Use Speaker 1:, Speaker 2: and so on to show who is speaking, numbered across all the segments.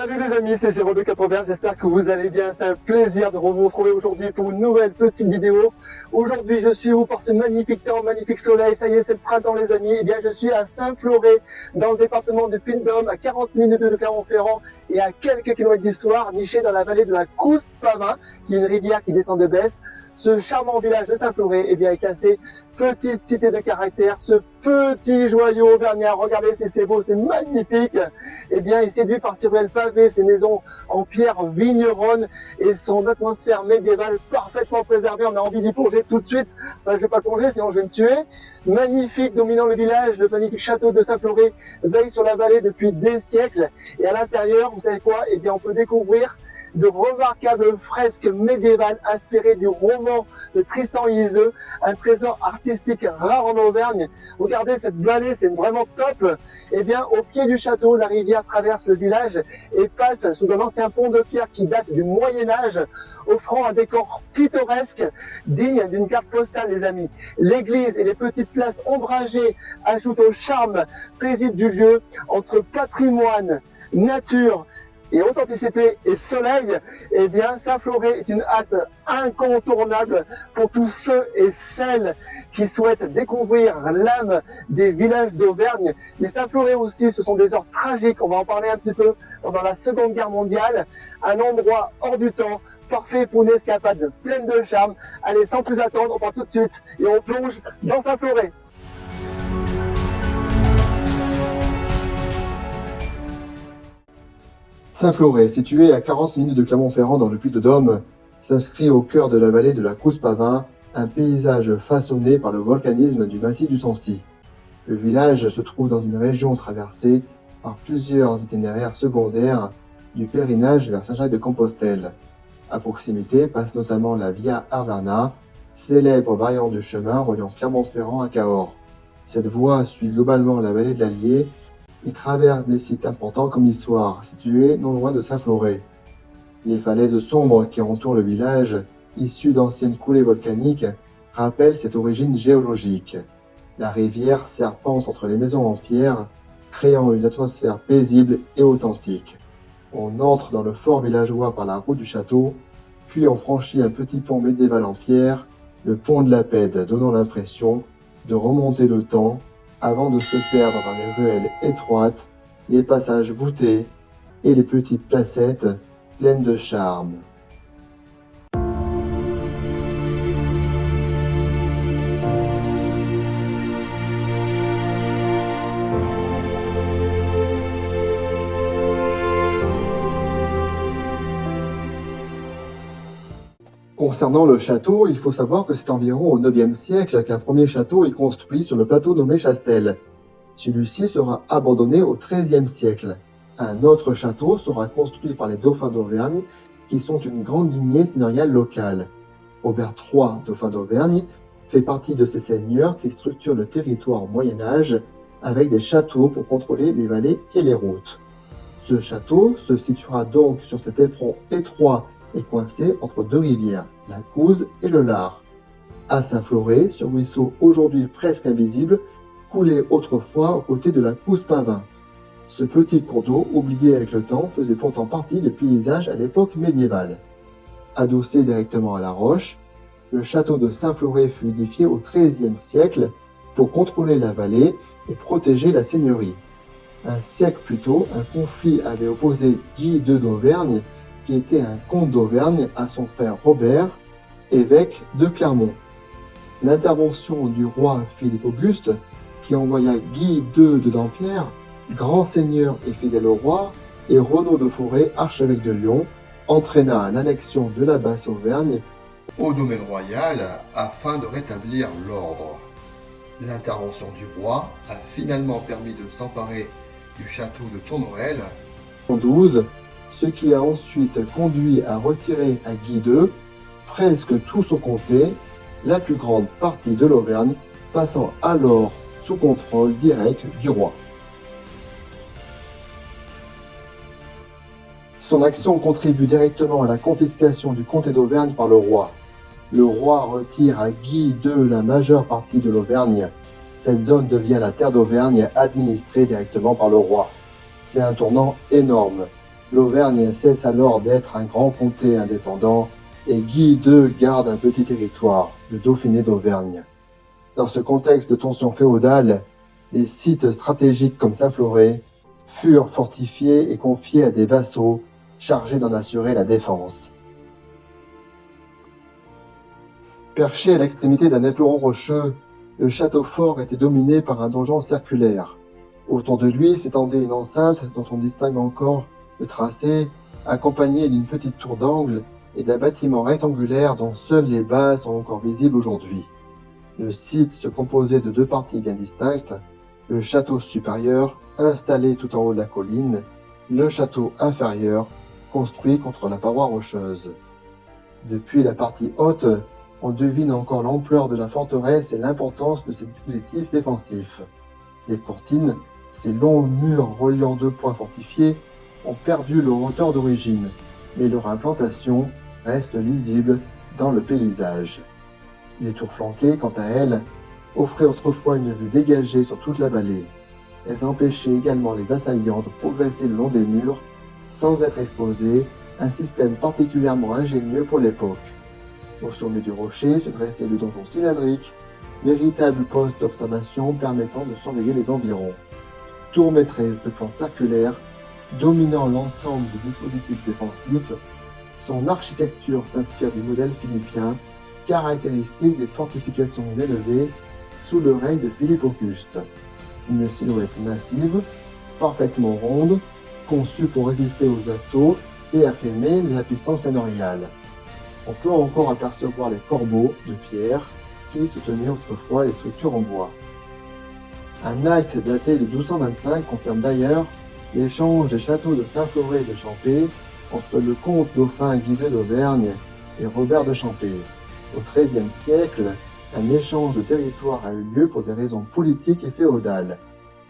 Speaker 1: Salut les amis, c'est Géraud de Cap-Vert, j'espère que vous allez bien. C'est un plaisir de vous retrouver aujourd'hui pour une nouvelle petite vidéo. Aujourd'hui je suis où par ce magnifique temps, magnifique soleil, ça y est c'est le printemps les amis. Eh bien je suis à Saint-Floré, dans le département du Puy-de-Dôme, à 40 minutes de Clermont-Ferrand et à quelques kilomètres d'Issoire, niché dans la vallée de la Cousse-Pavin, qui est une rivière qui descend de Besse. Ce charmant village de Saint-Floré eh bien, est classé petite cité de caractère, ce petit joyau auvergnat. Regardez si c'est beau, c'est magnifique. Eh bien, il est séduit par ces ruelles pavées, ces maisons en pierre vigneronne et son atmosphère médiévale parfaitement préservée. On a envie d'y plonger tout de suite. Enfin, je vais pas plonger, sinon je vais me tuer. Magnifique, dominant le village, le magnifique château de Saint-Floré veille sur la vallée depuis des siècles. Et à l'intérieur, vous savez quoi? Eh bien, on peut découvrir de remarquables fresques médiévales inspirées du roman de Tristan Iseult, un trésor artistique rare en Auvergne. Regardez cette vallée, c'est vraiment top. Eh bien, au pied du château, la rivière traverse le village et passe sous un ancien pont de pierre qui date du Moyen-Âge, offrant un décor pittoresque digne d'une carte postale, les amis. L'église et les petites places ombragées ajoutent au charme paisible du lieu entre patrimoine, nature, et authenticité et soleil. Eh bien, Saint-Floré est une halte incontournable pour tous ceux et celles qui souhaitent découvrir l'âme des villages d'Auvergne. Mais Saint-Floré aussi, ce sont des heures tragiques, on va en parler un petit peu, pendant la Seconde Guerre mondiale, un endroit hors du temps, parfait pour une escapade pleine de charme. Allez, sans plus attendre, on part tout de suite et on plonge dans Saint-Floré. Saint-Floré, situé à 40 minutes de Clermont-Ferrand dans le Puy-de-Dôme, s'inscrit au cœur de la vallée de la Cousse-Pavin, un paysage façonné par le volcanisme du massif du Sancy. Le village se trouve dans une région traversée par plusieurs itinéraires secondaires du pèlerinage vers Saint-Jacques-de-Compostelle. À proximité passe notamment la Via Arverna, célèbre variante du chemin reliant Clermont-Ferrand à Cahors. Cette voie suit globalement la vallée de l'Allier. Il traverse des sites importants comme Issoire, situé non loin de Saint-Floré. Les falaises sombres qui entourent le village, issues d'anciennes coulées volcaniques, rappellent cette origine géologique. La rivière serpente entre les maisons en pierre, créant une atmosphère paisible et authentique. On entre dans le fort villageois par la route du château, puis on franchit un petit pont médiéval en pierre, le pont de la Pède, donnant l'impression de remonter le temps avant de se perdre dans les ruelles étroites, les passages voûtés et les petites placettes pleines de charme. Concernant le château, il faut savoir que c'est environ au IXe siècle qu'un premier château est construit sur le plateau nommé Chastel. Celui-ci sera abandonné au XIIIe siècle. Un autre château sera construit par les dauphins d'Auvergne, qui sont une grande lignée seigneuriale locale. Robert III, dauphin d'Auvergne, fait partie de ces seigneurs qui structurent le territoire au Moyen-Âge avec des châteaux pour contrôler les vallées et les routes. Ce château se situera donc sur cet éperon étroit et coincé entre deux rivières, la Couze et le Lard. À Saint-Floré, ce ruisseau aujourd'hui presque invisible, coulait autrefois aux côtés de la Cousse-Pavin. Ce petit cours d'eau, oublié avec le temps, faisait pourtant partie des paysages à l'époque médiévale. Adossé directement à la roche, le château de Saint-Floré fut édifié au XIIIe siècle pour contrôler la vallée et protéger la seigneurie. Un siècle plus tôt, un conflit avait opposé Guy II d'Auvergne, qui était un comte d'Auvergne, à son frère Robert, évêque de Clermont. L'intervention du roi Philippe Auguste, qui envoya Guy II de Dampierre, grand seigneur et fidèle au roi, et Renaud de Forêt, archevêque de Lyon, entraîna l'annexion de la Basse-Auvergne au domaine royal afin de rétablir l'ordre. L'intervention du roi a finalement permis de s'emparer du château de Tournoël en 12, ce qui a ensuite conduit à retirer à Guy II presque tout son comté, la plus grande partie de l'Auvergne, passant alors sous contrôle direct du roi. Son action contribue directement à la confiscation du comté d'Auvergne par le roi. Le roi retire à Guy II la majeure partie de l'Auvergne. Cette zone devient la terre d'Auvergne administrée directement par le roi. C'est un tournant énorme. L'Auvergne cesse alors d'être un grand comté indépendant et Guy II garde un petit territoire, le Dauphiné d'Auvergne. Dans ce contexte de tension féodale, les sites stratégiques comme Saint-Floray furent fortifiés et confiés à des vassaux chargés d'en assurer la défense. Perché à l'extrémité d'un éperon rocheux, le château fort était dominé par un donjon circulaire. Autour de lui s'étendait une enceinte dont on distingue encore le tracé, accompagné d'une petite tour d'angle et d'un bâtiment rectangulaire dont seules les bases sont encore visibles aujourd'hui. Le site se composait de deux parties bien distinctes, le château supérieur, installé tout en haut de la colline, le château inférieur, construit contre la paroi rocheuse. Depuis la partie haute, on devine encore l'ampleur de la forteresse et l'importance de ses dispositifs défensifs. Les courtines, ces longs murs reliant deux points fortifiés, ont perdu leur hauteur d'origine, mais leur implantation reste lisible dans le paysage. Les tours flanquées, quant à elles, offraient autrefois une vue dégagée sur toute la vallée. Elles empêchaient également les assaillants de progresser le long des murs sans être exposés, un système particulièrement ingénieux pour l'époque. Au sommet du rocher se dressait le donjon cylindrique, véritable poste d'observation permettant de surveiller les environs. Tour maîtresse de plan circulaire, dominant l'ensemble du dispositif défensif, son architecture s'inspire du modèle philippien, caractéristique des fortifications élevées sous le règne de Philippe Auguste. Une silhouette massive, parfaitement ronde, conçue pour résister aux assauts et affirmer la puissance seigneuriale. On peut encore apercevoir les corbeaux de pierre qui soutenaient autrefois les structures en bois. Un acte daté de 1225 confirme d'ailleurs l'échange des châteaux de Saint-Floray et de Champé entre le comte dauphin Guy II d'Auvergne et Robert de Champé. Au XIIIe siècle, un échange de territoire a eu lieu pour des raisons politiques et féodales.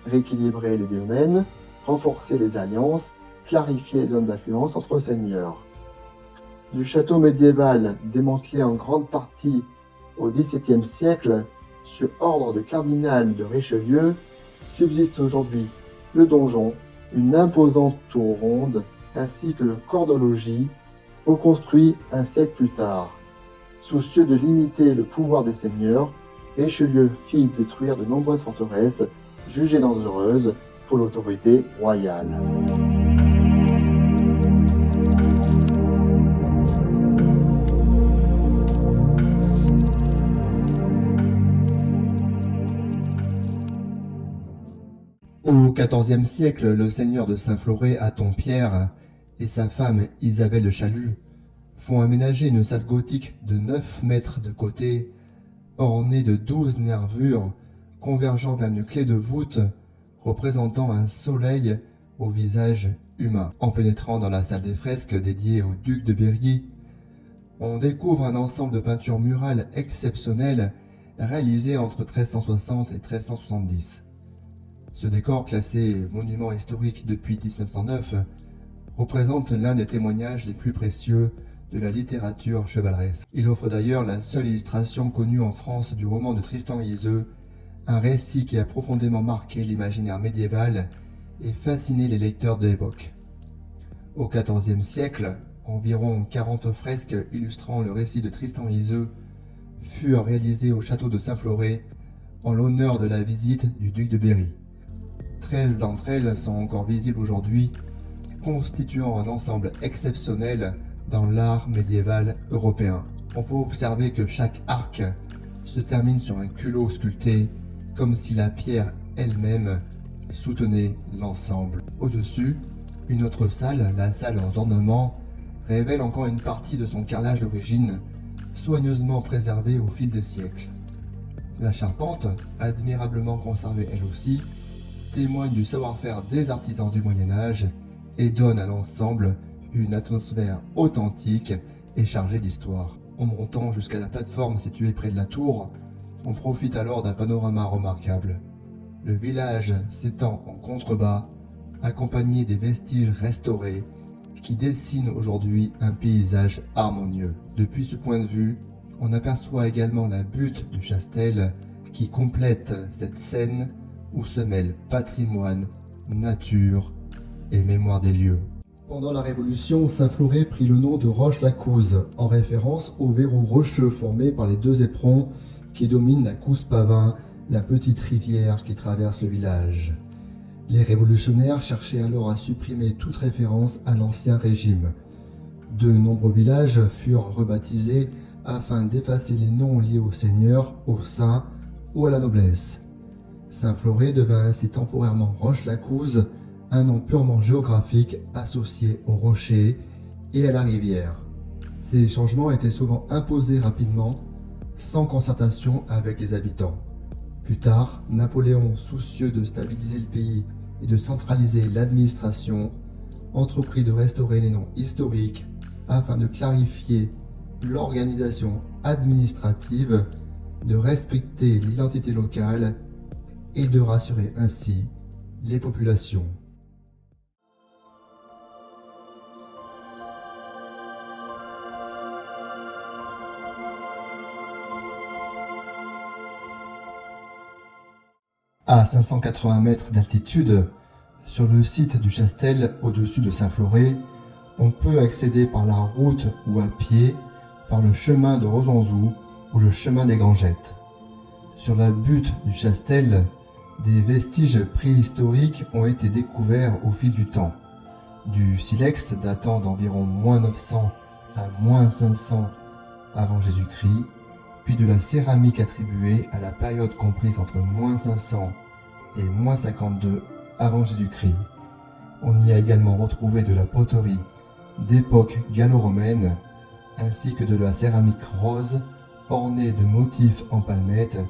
Speaker 1: Rééquilibrer les domaines, renforcer les alliances, clarifier les zones d'influence entre seigneurs. Du château médiéval démantelé en grande partie au XVIIe siècle, sur ordre de cardinal de Richelieu, subsiste aujourd'hui le donjon, une imposante tour ronde, ainsi que le corps de logis, reconstruit un siècle plus tard. Soucieux de limiter le pouvoir des seigneurs, Richelieu fit détruire de nombreuses forteresses, jugées dangereuses pour l'autorité royale. Au XIVe siècle, le seigneur de Saint-Floray à Thompierre et sa femme Isabelle de Chalut font aménager une salle gothique de 9 mètres de côté, ornée de 12 nervures convergeant vers une clé de voûte représentant un soleil au visage humain. En pénétrant dans la salle des fresques dédiée au duc de Berry, on découvre un ensemble de peintures murales exceptionnelles réalisées entre 1360 et 1370. Ce décor, classé monument historique depuis 1909, représente l'un des témoignages les plus précieux de la littérature chevaleresque. Il offre d'ailleurs la seule illustration connue en France du roman de Tristan et Iseult, un récit qui a profondément marqué l'imaginaire médiéval et fasciné les lecteurs de l'époque. Au XIVe siècle, environ 40 fresques illustrant le récit de Tristan et Iseult furent réalisées au château de Saint-Floray en l'honneur de la visite du duc de Berry. 13 d'entre elles sont encore visibles aujourd'hui, constituant un ensemble exceptionnel dans l'art médiéval européen. On peut observer que chaque arc se termine sur un culot sculpté, comme si la pierre elle-même soutenait l'ensemble. Au-dessus, une autre salle, la salle aux ornements, révèle encore une partie de son carrelage d'origine, soigneusement préservée au fil des siècles. La charpente, admirablement conservée elle aussi, témoigne du savoir-faire des artisans du Moyen-Âge et donne à l'ensemble une atmosphère authentique et chargée d'histoire. En montant jusqu'à la plateforme située près de la tour, on profite alors d'un panorama remarquable. Le village s'étend en contrebas, accompagné des vestiges restaurés qui dessinent aujourd'hui un paysage harmonieux. Depuis ce point de vue, on aperçoit également la butte du Chastel qui complète cette scène où se mêlent patrimoine, nature et mémoire des lieux. Pendant la Révolution, Saint-Floret prit le nom de Roche-la-Couze, en référence au verrou rocheux formé par les deux éperons qui dominent la Couze-Pavin, la petite rivière qui traverse le village. Les révolutionnaires cherchaient alors à supprimer toute référence à l'ancien régime. De nombreux villages furent rebaptisés afin d'effacer les noms liés aux seigneurs, aux saints ou à la noblesse. Saint-Floret devint ainsi temporairement Roche-la-Couze, un nom purement géographique associé aux rochers et à la rivière. Ces changements étaient souvent imposés rapidement, sans concertation avec les habitants. Plus tard, Napoléon, soucieux de stabiliser le pays et de centraliser l'administration, entreprit de restaurer les noms historiques afin de clarifier l'organisation administrative, de respecter l'identité locale et de rassurer ainsi les populations. À 580 mètres d'altitude, sur le site du Chastel au-dessus de Saint-Floret, on peut accéder par la route ou à pied par le chemin de Rosanzou ou le chemin des Grangettes. Sur la butte du Chastel, des vestiges préhistoriques ont été découverts au fil du temps. Du silex datant d'environ -900 à -500 avant Jésus-Christ, puis de la céramique attribuée à la période comprise entre -500 et -52 avant Jésus-Christ. On y a également retrouvé de la poterie d'époque gallo-romaine, ainsi que de la céramique rose ornée de motifs en palmettes,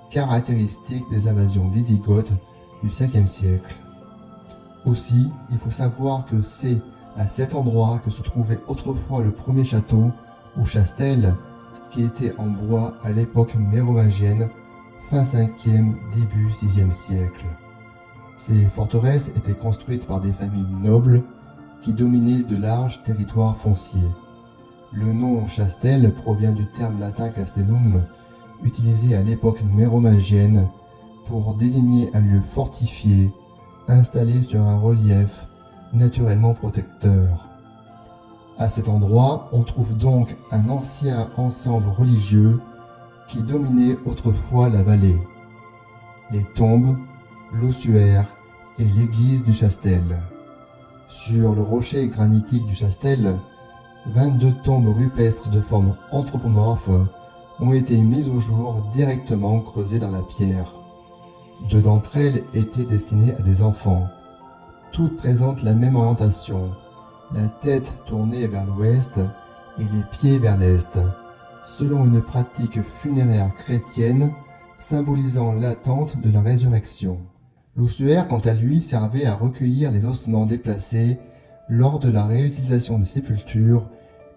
Speaker 1: caractéristiques des invasions wisigothes du 5e siècle. Aussi, il faut savoir que c'est à cet endroit que se trouvait autrefois le premier château ou chastel, qui était en bois à l'époque mérovingienne, fin 5e, début 6e siècle. Ces forteresses étaient construites par des familles nobles qui dominaient de larges territoires fonciers. Le nom Chastel provient du terme latin castellum, utilisé à l'époque mérovingienne pour désigner un lieu fortifié, installé sur un relief naturellement protecteur. À cet endroit, on trouve donc un ancien ensemble religieux qui dominait autrefois la vallée. Les tombes, l'ossuaire et l'église du Chastel. Sur le rocher granitique du Chastel, 22 tombes rupestres de forme anthropomorphe ont été mises au jour directement creusées dans la pierre. Deux d'entre elles étaient destinées à des enfants. Toutes présentent la même orientation, la tête tournée vers l'ouest et les pieds vers l'est, selon une pratique funéraire chrétienne symbolisant l'attente de la résurrection. L'ossuaire, quant à lui, servait à recueillir les ossements déplacés lors de la réutilisation des sépultures,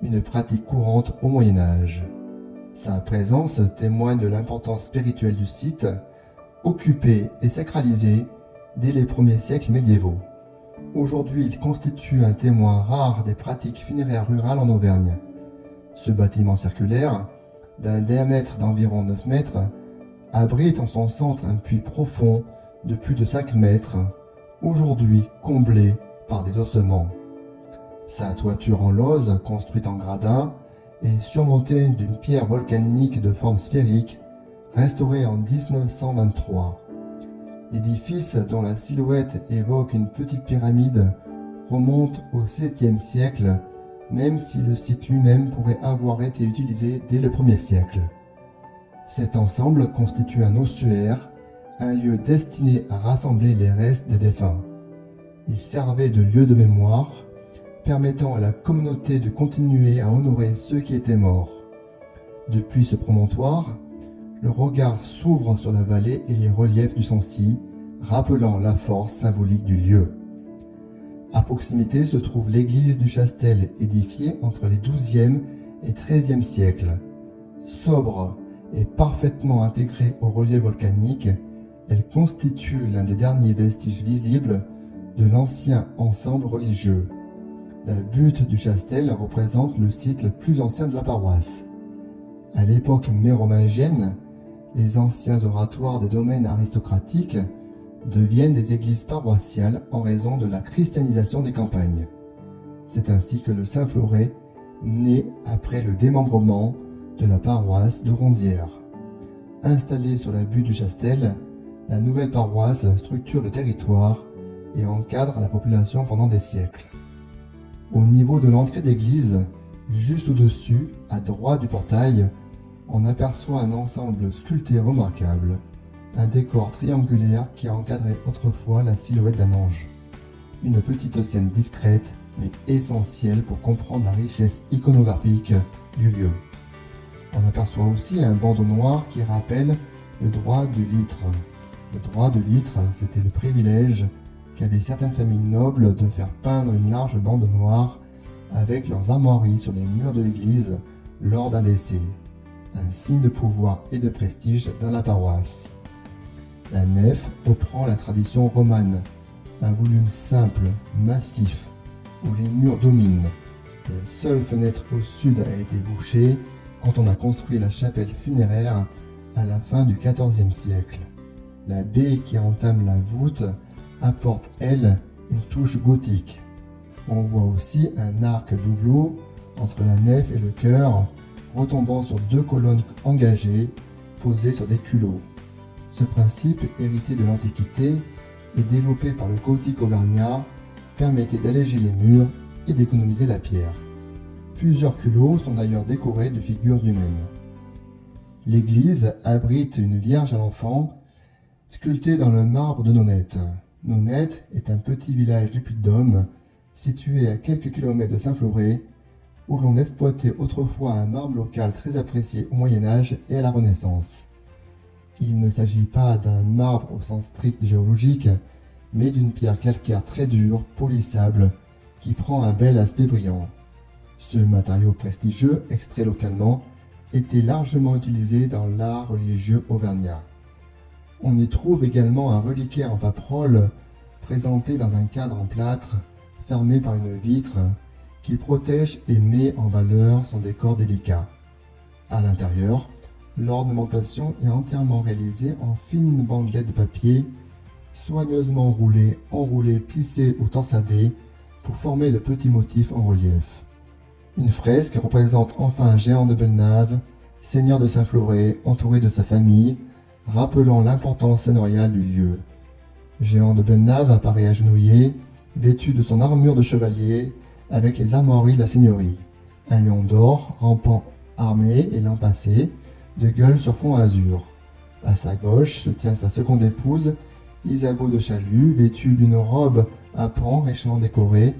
Speaker 1: une pratique courante au Moyen Âge. Sa présence témoigne de l'importance spirituelle du site, occupé et sacralisé dès les premiers siècles médiévaux. Aujourd'hui, il constitue un témoin rare des pratiques funéraires rurales en Auvergne. Ce bâtiment circulaire, d'un diamètre d'environ 9 mètres, abrite en son centre un puits profond de plus de 5 mètres, aujourd'hui comblé par des ossements. Sa toiture en lauze, construite en gradin, est surmontée d'une pierre volcanique de forme sphérique, restaurée en 1923. L'édifice, dont la silhouette évoque une petite pyramide, remonte au 7e siècle, même si le site lui-même pourrait avoir été utilisé dès le 1er siècle. Cet ensemble constitue un ossuaire, un lieu destiné à rassembler les restes des défunts. Il servait de lieu de mémoire, permettant à la communauté de continuer à honorer ceux qui étaient morts. Depuis ce promontoire, le regard s'ouvre sur la vallée et les reliefs du Sancy, rappelant la force symbolique du lieu. À proximité se trouve l'église du Chastel, édifiée entre les XIIe et XIIIe siècles. Sobre et parfaitement intégrée au relief volcanique, elle constitue l'un des derniers vestiges visibles de l'ancien ensemble religieux. La butte du Chastel représente le site le plus ancien de la paroisse. À l'époque mérovingienne, les anciens oratoires des domaines aristocratiques deviennent des églises paroissiales en raison de la christianisation des campagnes. C'est ainsi que le Saint-Floret naît après le démembrement de la paroisse de Ronzières. Installée sur la butte du Chastel, la nouvelle paroisse structure le territoire et encadre la population pendant des siècles. Au niveau de l'entrée d'église, juste au-dessus, à droite du portail, on aperçoit un ensemble sculpté remarquable, un décor triangulaire qui encadrait autrefois la silhouette d'un ange. Une petite scène discrète mais essentielle pour comprendre la richesse iconographique du lieu. On aperçoit aussi un bandeau noir qui rappelle le droit de litre. Le droit de litre, c'était le privilège qu'avaient certaines familles nobles de faire peindre une large bande noire avec leurs armoiries sur les murs de l'église lors d'un décès, un signe de pouvoir et de prestige dans la paroisse. La nef reprend la tradition romane, un volume simple, massif, où les murs dominent. La seule fenêtre au sud a été bouchée quand on a construit la chapelle funéraire à la fin du XIVe siècle. La baie qui entame la voûte apporte, elle, une touche gothique. On voit aussi un arc doubleau entre la nef et le chœur, retombant sur deux colonnes engagées posées sur des culots. Ce principe, hérité de l'Antiquité et développé par le gothique auvergnat, permettait d'alléger les murs et d'économiser la pierre. Plusieurs culots sont d'ailleurs décorés de figures humaines. L'église abrite une Vierge à l'Enfant sculptée dans le marbre de Nonette. Nonette est un petit village du Puy-de-Dôme situé à quelques kilomètres de Saint-Floret, où l'on exploitait autrefois un marbre local très apprécié au Moyen-Âge et à la Renaissance. Il ne s'agit pas d'un marbre au sens strict géologique, mais d'une pierre calcaire très dure, polissable, qui prend un bel aspect brillant. Ce matériau prestigieux, extrait localement, était largement utilisé dans l'art religieux auvergnat. On y trouve également un reliquaire en paperole, présenté dans un cadre en plâtre, fermé par une vitre, qui protège et met en valeur son décor délicat. À l'intérieur, l'ornementation est entièrement réalisée en fines bandelettes de papier, soigneusement roulées, enroulées, plissées ou torsadées pour former le petit motif en relief. Une fresque représente enfin Jehan de Bellenave, seigneur de Saint-Floret, entouré de sa famille, rappelant l'importance seigneuriale du lieu. Jehan de Bellenave apparaît agenouillé, vêtu de son armure de chevalier, avec les armoiries de la seigneurie. Un lion d'or, rampant, armé et lampassé, de gueule sur fond azur. À sa gauche se tient sa seconde épouse, Isabeau de Chalut, vêtue d'une robe à pans richement décorée,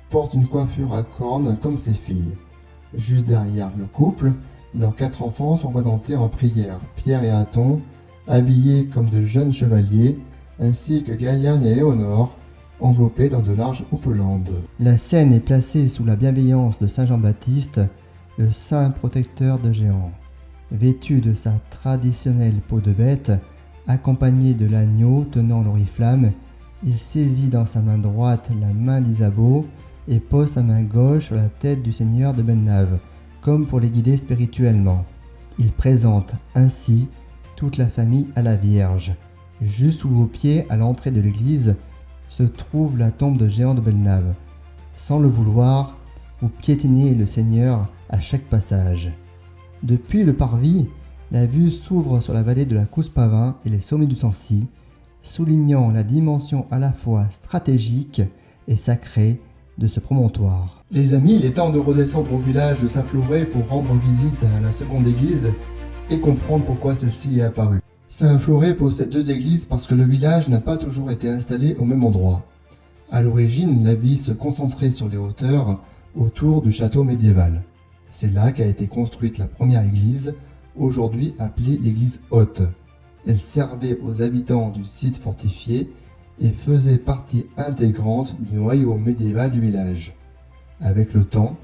Speaker 1: porte une coiffure à cornes comme ses filles. Juste derrière le couple, leurs 4 enfants sont présentés en prière, Pierre et Aton, habillés comme de jeunes chevaliers, ainsi que Gaillane et Léonore, enveloppés dans de larges houppelande. La scène est placée sous la bienveillance de Saint Jean-Baptiste, le saint protecteur de Jehan. Vêtu de sa traditionnelle peau de bête, accompagné de l'agneau tenant l'oriflamme, il saisit dans sa main droite la main d'Isabeau et pose sa main gauche sur la tête du seigneur de Bellenave, comme pour les guider spirituellement. Il présente ainsi toute la famille à la Vierge. Juste sous vos pieds, à l'entrée de l'église, se trouve la tombe de Jehan de Bellenave. Sans le vouloir, vous piétinez le Seigneur à chaque passage. Depuis le parvis, la vue s'ouvre sur la vallée de la Couspavin et les sommets du Sancy, soulignant la dimension à la fois stratégique et sacrée de ce promontoire. Les amis, il est temps de redescendre au village de Saint-Floret pour rendre visite à la seconde église et comprendre pourquoi celle-ci est apparue. Saint-Floret possède 2 églises parce que le village n'a pas toujours été installé au même endroit. À l'origine, la vie se concentrait sur les hauteurs autour du château médiéval. C'est là qu'a été construite la première église, aujourd'hui appelée l'église haute. Elle servait aux habitants du site fortifié et faisait partie intégrante du noyau médiéval du village. Avec le temps,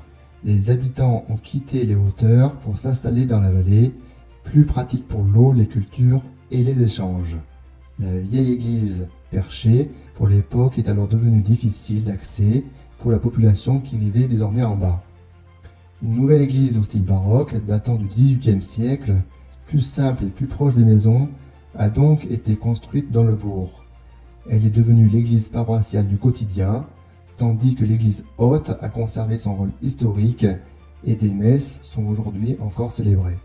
Speaker 1: les habitants ont quitté les hauteurs pour s'installer dans la vallée, plus pratique pour l'eau, les cultures et les échanges. La vieille église perchée, pour l'époque, est alors devenue difficile d'accès pour la population qui vivait désormais en bas. Une nouvelle église au style baroque, datant du XVIIIe siècle, plus simple et plus proche des maisons, a donc été construite dans le bourg. Elle est devenue l'église paroissiale du quotidien, tandis que l'église haute a conservé son rôle historique et des messes sont aujourd'hui encore célébrées.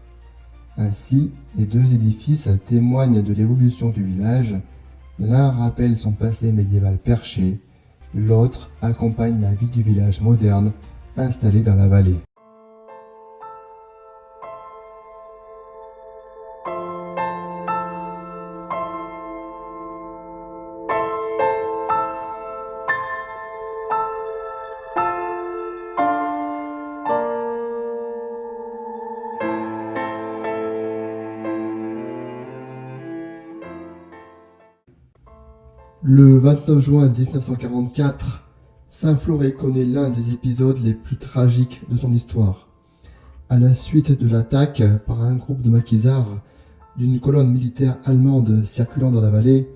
Speaker 1: Ainsi, les deux édifices témoignent de l'évolution du village, l'un rappelle son passé médiéval perché, l'autre accompagne la vie du village moderne installé dans la vallée. Le 29 juin 1944, Saint-Floray connaît l'un des épisodes les plus tragiques de son histoire. À la suite de l'attaque par un groupe de maquisards d'une colonne militaire allemande circulant dans la vallée,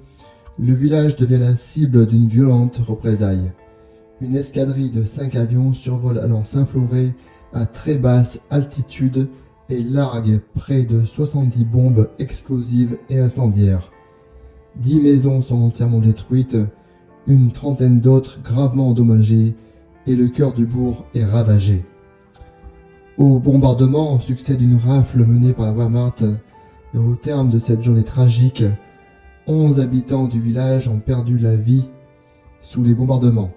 Speaker 1: le village devient la cible d'une violente représaille. Une escadrille de 5 avions survole alors Saint-Floray à très basse altitude et largue près de 70 bombes explosives et incendiaires. 10 maisons sont entièrement détruites, une trentaine d'autres gravement endommagées et le cœur du bourg est ravagé. Au bombardement succède une rafle menée par la Wehrmacht et au terme de cette journée tragique, 11 habitants du village ont perdu la vie sous les bombardements.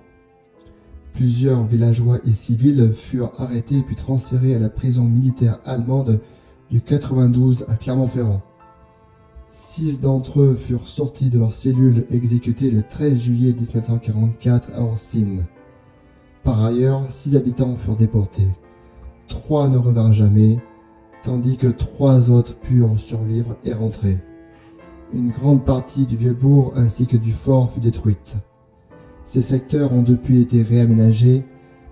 Speaker 1: Plusieurs villageois et civils furent arrêtés puis transférés à la prison militaire allemande du 92 à Clermont-Ferrand. 6 d'entre eux furent sortis de leur cellule exécutés le 13 juillet 1944 à Orsine. Par ailleurs, 6 habitants furent déportés. 3 ne revinrent jamais, tandis que 3 autres purent survivre et rentrer. Une grande partie du vieux bourg ainsi que du fort fut détruite. Ces secteurs ont depuis été réaménagés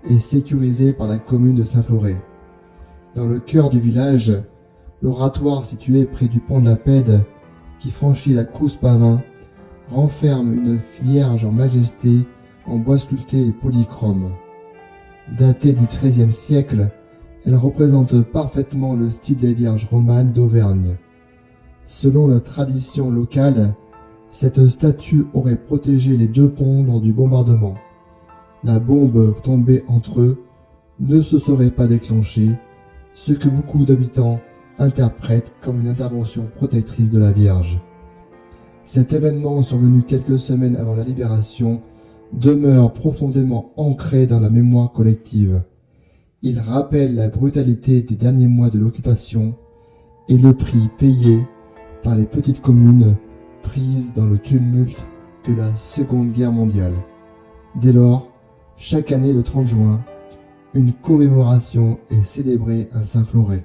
Speaker 1: et sécurisés par la commune de Saint-Floray. Dans le cœur du village, l'oratoire situé près du pont de la Pède, qui franchit la Cousse-Pavin, renferme une vierge en majesté en bois sculpté et polychrome. Datée du XIIIe siècle, elle représente parfaitement le style des vierges romanes d'Auvergne. Selon la tradition locale, cette statue aurait protégé les 2 ponts lors du bombardement. La bombe tombée entre eux ne se serait pas déclenchée, ce que beaucoup d'habitants interprètent comme une intervention protectrice de la Vierge. Cet événement survenu quelques semaines avant la libération demeure profondément ancré dans la mémoire collective. Il rappelle la brutalité des derniers mois de l'occupation et le prix payé par les petites communes prises dans le tumulte de la Seconde Guerre mondiale. Dès lors, chaque année le 30 juin, une commémoration est célébrée à Saint-Floray.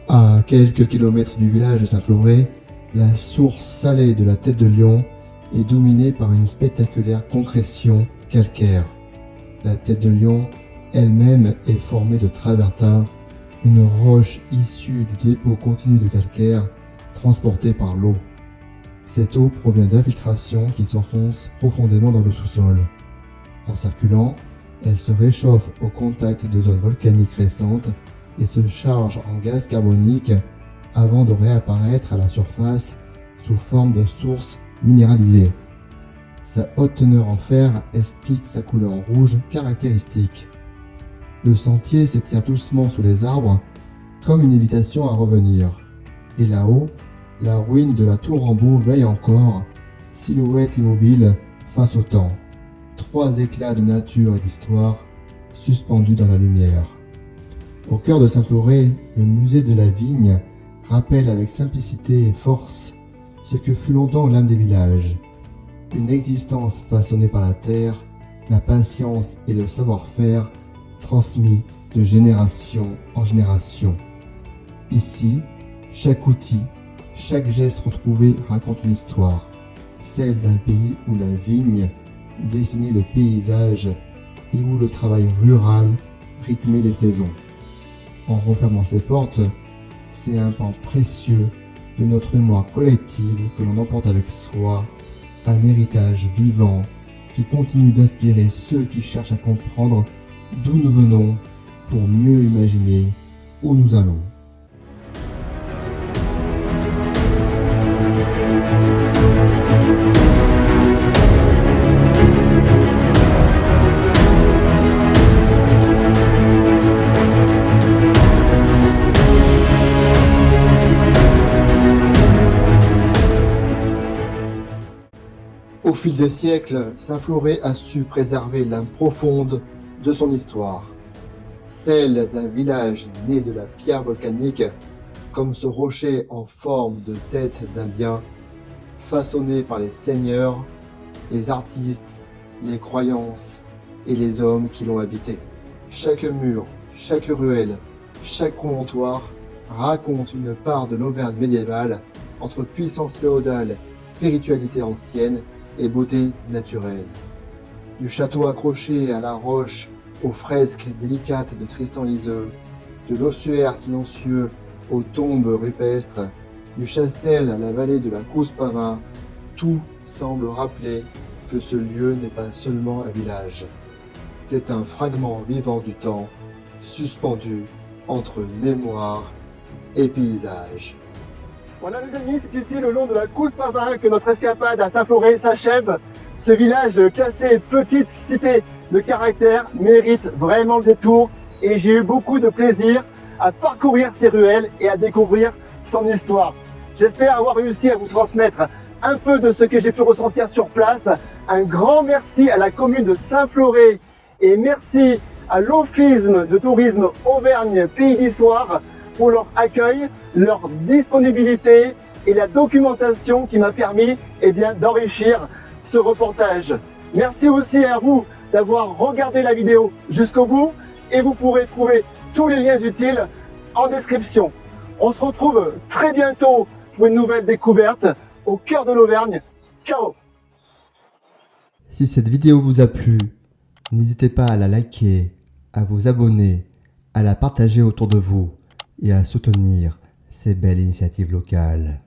Speaker 1: À quelques kilomètres du village de Saint-Floray, la source salée de la Tête de Lion est dominée par une spectaculaire concrétion calcaire. La Tête de Lion elle-même est formée de travertin, une roche issue du dépôt continu de calcaire transporté par l'eau. Cette eau provient d'infiltrations qui s'enfoncent profondément dans le sous-sol. En circulant, elle se réchauffe au contact de zones volcaniques récentes et se charge en gaz carbonique avant de réapparaître à la surface sous forme de source minéralisée. Sa haute teneur en fer explique sa couleur rouge caractéristique. Le sentier s'étire doucement sous les arbres comme une invitation à revenir. Et là-haut, la ruine de la tour Rambaud veille encore, silhouette immobile face au temps. 3 éclats de nature et d'histoire suspendus dans la lumière. Au cœur de Saint-Floray, le musée de la vigne rappelle avec simplicité et force ce que fut longtemps l'âme des villages. Une existence façonnée par la terre, la patience et le savoir-faire transmis de génération en génération. Ici, chaque outil, chaque geste retrouvé raconte une histoire, celle d'un pays où la vigne dessinait le paysage et où le travail rural rythmer les saisons. En refermant ces portes, c'est un pan précieux de notre mémoire collective que l'on emporte avec soi, un héritage vivant qui continue d'inspirer ceux qui cherchent à comprendre d'où nous venons pour mieux imaginer où nous allons. Au fil des siècles, Saint-Floray a su préserver l'âme profonde de son histoire, celle d'un village né de la pierre volcanique, comme ce rocher en forme de tête d'Indien, façonné par les seigneurs, les artistes, les croyances et les hommes qui l'ont habité. Chaque mur, chaque ruelle, chaque promontoire raconte une part de l'Auvergne médiévale entre puissance féodale, spiritualité ancienne et beauté naturelle. Du château accroché à la roche aux fresques délicates de Tristan l'Iseux, de l'ossuaire silencieux aux tombes rupestres, du Chastel à la vallée de la Cousse-Pavin, tout semble rappeler que ce lieu n'est pas seulement un village. C'est un fragment vivant du temps, suspendu entre mémoire et paysage. Voilà les amis, c'est ici le long de la Cousse-Pavin que notre escapade à Saint-Floray s'achève. Ce village classé petite cité de caractère mérite vraiment le détour et j'ai eu beaucoup de plaisir à parcourir ses ruelles et à découvrir son histoire. J'espère avoir réussi à vous transmettre un peu de ce que j'ai pu ressentir sur place. Un grand merci à la commune de Saint-Floray et merci à l'Office de tourisme Auvergne Pays d'Issoire pour leur accueil, leur disponibilité et la documentation qui m'a permis d'enrichir ce reportage. Merci aussi à vous d'avoir regardé la vidéo jusqu'au bout et vous pourrez trouver tous les liens utiles en description. On se retrouve très bientôt pour une nouvelle découverte au cœur de l'Auvergne. Ciao! Si cette vidéo vous a plu, n'hésitez pas à la liker, à vous abonner, à la partager autour de vous et à soutenir ces belles initiatives locales.